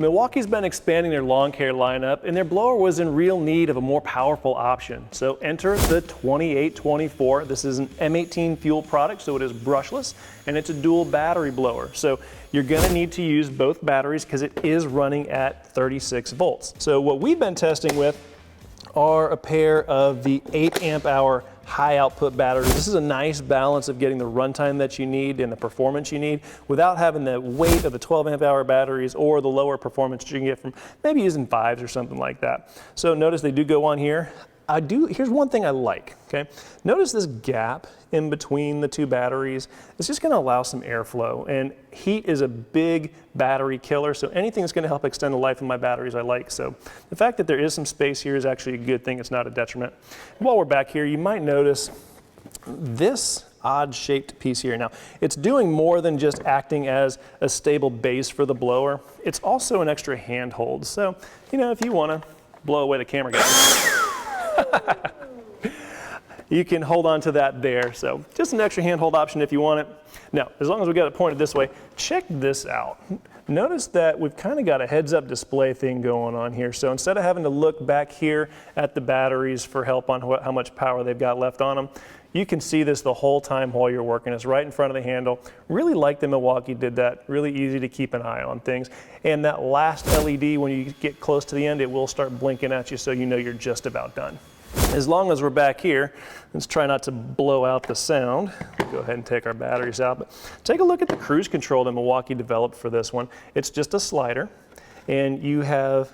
Milwaukee's been expanding their lawn care lineup, and their blower was in real need of a more powerful option. So enter the 2824. This is an M18 fuel product, so it is brushless, and it's a dual battery blower. So you're going to need to use both batteries because it is running at 36 volts. So what we've been testing with are a pair of the 8 amp hour high output batteries. This is a nice balance of getting the runtime that you need and the performance you need without having the weight of the 12 amp hour batteries or the lower performance you can get from maybe using 5s or something like that. So notice they do go on here. Here's one thing I like, okay? Notice this gap in between the two batteries. It's just gonna allow some airflow, and heat is a big battery killer, so anything that's gonna help extend the life of my batteries I like. So the fact that there is some space here is actually a good thing. It's not a detriment. While we're back here, you might notice this odd shaped piece here. Now, it's doing more than just acting as a stable base for the blower. It's also an extra handhold. So, you know, if you wanna blow away the camera guys, you can hold on to that there. So just an extra handhold option if you want it. Now, as long as we got it pointed this way, check this out. Notice that we've kind of got a heads-up display thing going on here. So instead of having to look back here at the batteries for help on how much power they've got left on them, you can see this the whole time while you're working. It's right in front of the handle. Really like that Milwaukee did that. Really easy to keep an eye on things. And that last LED, when you get close to the end, it will start blinking at you so you know you're just about done. As long as we're back here, let's try not to blow out the sound. We'll go ahead and take our batteries out. But take a look at the cruise control that Milwaukee developed for this one. It's just a slider, and you have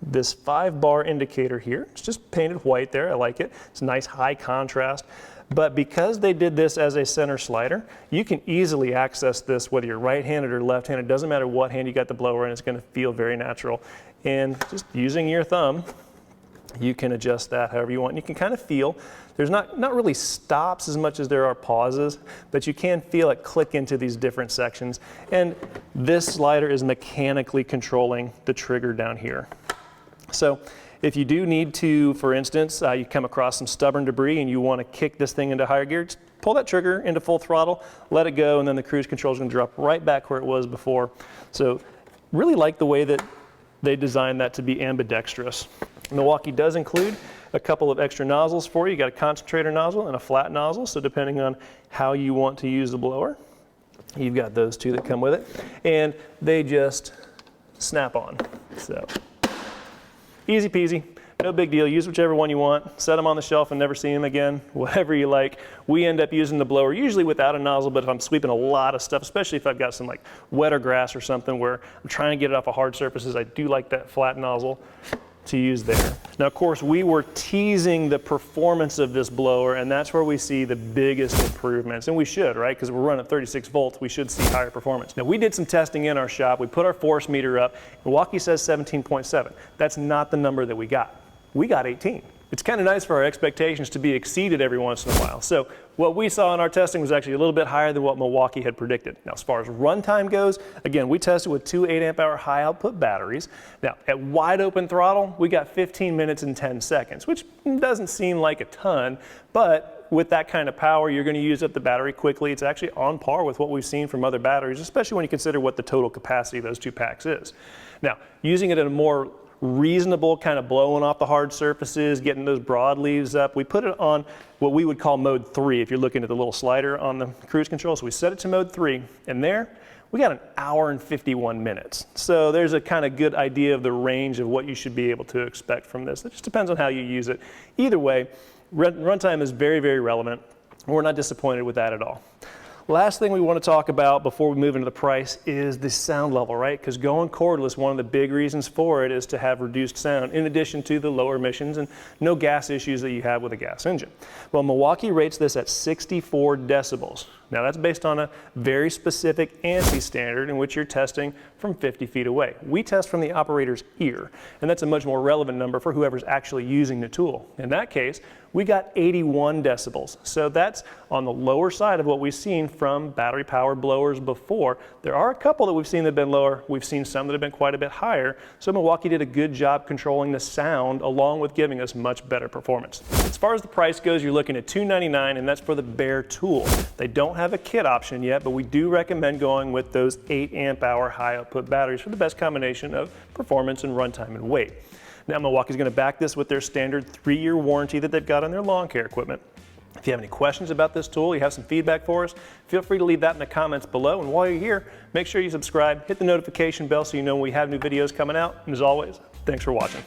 this 5-bar indicator here. It's just painted white there. I like it. It's a nice high contrast. But because they did this as a center slider, you can easily access this whether you're right-handed or left-handed. It doesn't matter what hand you got the blower in, it's going to feel very natural. And just using your thumb, you can adjust that however you want. And you can kind of feel, there's not really stops as much as there are pauses, but you can feel it click into these different sections. And this slider is mechanically controlling the trigger down here. So if you do need to, for instance, you come across some stubborn debris and you want to kick this thing into higher gear, just pull that trigger into full throttle, let it go, and then the cruise control is going to drop right back where it was before. So really like the way that they designed that to be ambidextrous. Milwaukee does include a couple of extra nozzles for you. You got a concentrator nozzle and a flat nozzle, so depending on how you want to use the blower, you've got those two that come with it. And they just snap on. So easy peasy, no big deal. Use whichever one you want. Set them on the shelf and never see them again, whatever you like. We end up using the blower usually without a nozzle, but if I'm sweeping a lot of stuff, especially if I've got some like wetter grass or something where I'm trying to get it off of hard surfaces, I do like that flat nozzle to use there. Now, of course, we were teasing the performance of this blower, and that's where we see the biggest improvements, and we should, right? Because we're running at 36 volts, we should see higher performance. Now, we did some testing in our shop. We put our force meter up. Milwaukee says 17.7. That's not the number that we got. We got 18. It's kind of nice for our expectations to be exceeded every once in a while. So what we saw in our testing was actually a little bit higher than what Milwaukee had predicted. Now, as far as runtime goes, again, we tested with 2 8 amp hour high output batteries. Now, at wide open throttle, we got 15 minutes and 10 seconds, which doesn't seem like a ton, but with that kind of power, you're going to use up the battery quickly. It's actually on par with what we've seen from other batteries, especially when you consider what the total capacity of those two packs is. Now, using it at a more reasonable kind of blowing off the hard surfaces, getting those broadleaves up. We put it on what we would call mode 3 if you're looking at the little slider on the cruise control. So we set it to mode 3, and there we got 1 hour and 51 minutes. So there's a kind of good idea of the range of what you should be able to expect from this. It just depends on how you use it. Either way, runtime is very, very relevant. We're not disappointed with that at all. Last thing we want to talk about before we move into the price is the sound level, right? Because going cordless, one of the big reasons for it is to have reduced sound in addition to the lower emissions and no gas issues that you have with a gas engine. Well, Milwaukee rates this at 64 decibels. Now that's based on a very specific ANSI standard in which you're testing from 50 feet away. We test from the operator's ear, and that's a much more relevant number for whoever's actually using the tool. In that case, we got 81 decibels. So that's on the lower side of what we've seen from battery powered blowers before. There are a couple that we've seen that have been lower. We've seen some that have been quite a bit higher. So Milwaukee did a good job controlling the sound along with giving us much better performance. As far as the price goes, you're looking at $299, and that's for the bare tool. They don't have a kit option yet, but we do recommend going with those 8 amp hour high output batteries for the best combination of performance and runtime and weight. Now Milwaukee's going to back this with their standard 3-year warranty that they've got on their lawn care equipment. If you have any questions about this tool, you have some feedback for us, feel free to leave that in the comments below. And while you're here, make sure you subscribe, hit the notification bell so you know when we have new videos coming out. And as always, thanks for watching.